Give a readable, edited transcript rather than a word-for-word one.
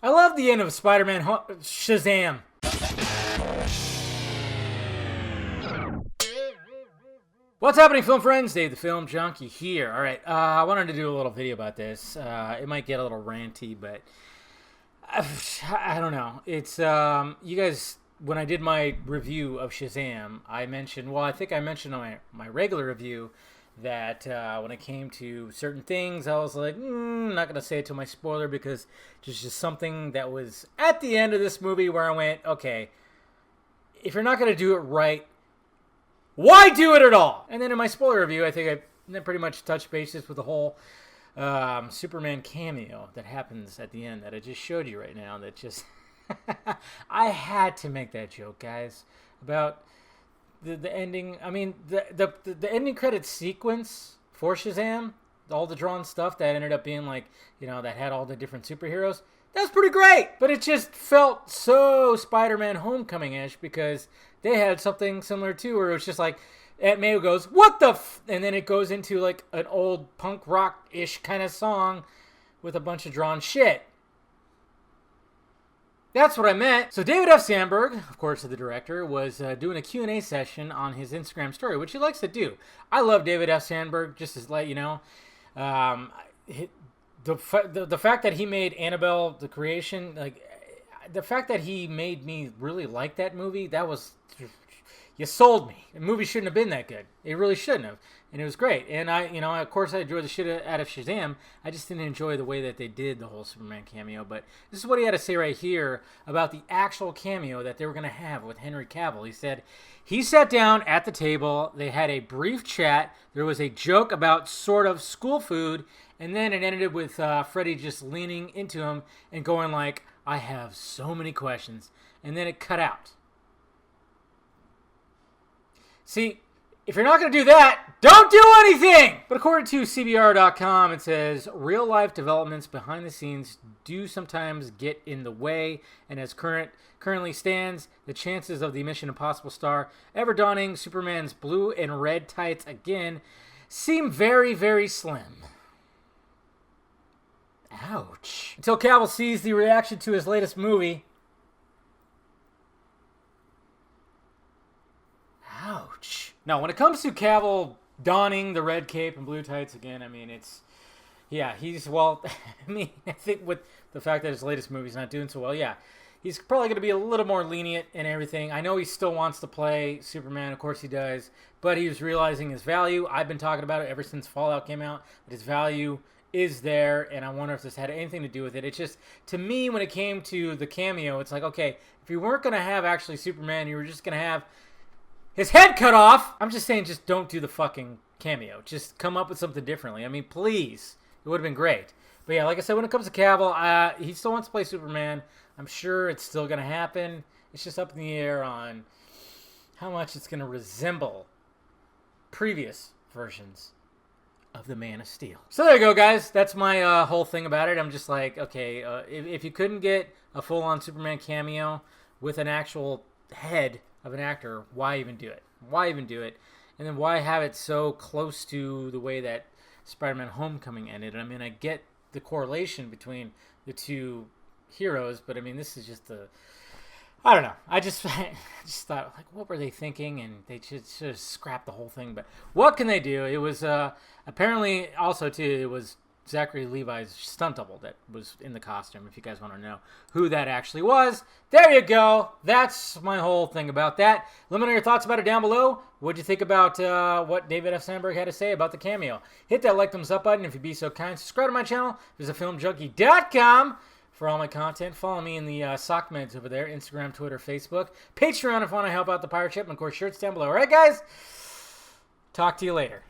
I love the end of Spider-Man Shazam. What's happening, film friends? Dave the Film Junkie here. All right, I wanted to do a little video about this. It might get a little ranty, but I don't know. It's you guys. When I did my review of Shazam, I mentioned. Well, I think I mentioned on my regular review that when it came to certain things, I was like, I'm not gonna say it to my spoiler because it's just something that was at the end of this movie where I went, okay, if you're not gonna do it right, why do it at all? And then in my spoiler review, I think I pretty much touched bases with the whole Superman cameo that happens at the end that I just showed you right now. That just I had to make that joke, guys, about the ending. I mean, the ending credits sequence for Shazam, all the drawn stuff that ended up being like, that had all the different superheroes. That was pretty great, but it just felt so Spider-Man Homecoming-ish because they had something similar too, where it was just like Aunt May goes, "What the?" And then it goes into like an old punk rock-ish kind of song with a bunch of drawn shit. That's what I meant. So David F. Sandberg, of course, the director, was doing a Q&A session on his Instagram story, which he likes to do. I love David F. Sandberg, just to let you know. The fact that he made Annabelle the Creation, like the fact that he made me really like that movie, that was, you sold me. The movie shouldn't have been that good. It really shouldn't have. And it was great. And of course I enjoyed the shit out of Shazam. I just didn't enjoy the way that they did the whole Superman cameo. But this is what he had to say right here about the actual cameo that they were going to have with Henry Cavill. He said, he sat down at the table. They had a brief chat. There was a joke about sort of school food. And then it ended with Freddie just leaning into him and going like, I have so many questions. And then it cut out. See, if you're not going to do that, don't do anything! But according to CBR.com, it says, real-life developments behind the scenes do sometimes get in the way, and as currently stands, the chances of the Mission Impossible star ever donning Superman's blue and red tights again seem very, very slim. Ouch. Until Cavill sees the reaction to his latest movie. Ouch. Now, when it comes to Cavill donning the red cape and blue tights again, I mean, I think with the fact that his latest movie's not doing so well, yeah, he's probably going to be a little more lenient and everything. I know he still wants to play Superman, of course he does, but he's realizing his value. I've been talking about it ever since Fallout came out, that his value is there, and I wonder if this had anything to do with it. It's just, to me, when it came to the cameo, it's like, okay, if you weren't going to have actually Superman, you were just going to have his head cut off. I'm just saying, just don't do the fucking cameo. Just come up with something differently. I mean, please. It would have been great. But yeah, like I said, when it comes to Cavill, he still wants to play Superman. I'm sure it's still going to happen. It's just up in the air on how much it's going to resemble previous versions of the Man of Steel. So there you go, guys. That's my whole thing about it. I'm just like, okay, if you couldn't get a full-on Superman cameo with an actual head of an actor, why even do it? Why even do it? And then why have it so close to the way that Spider-Man Homecoming ended? I mean, I get the correlation between the two heroes, but I mean, this is just I don't know. I just thought, like, what were they thinking? And they should have scrapped the whole thing. But what can they do? It was apparently also too. It was Zachary Levi's stunt double that was in the costume. If you guys want to know who that actually was, there you go. That's my whole thing about that. Let me know your thoughts about it down below. What'd you think about what David F. Sandberg had to say about the cameo? Hit that like, thumbs up button if you'd be so kind. Subscribe to my channel. Visit filmjunkie.com. For all my content, follow me in the sock meds over there, Instagram, Twitter, Facebook, Patreon if you want to help out the pirate ship, and of course, shirts down below. All right, guys? Talk to you later.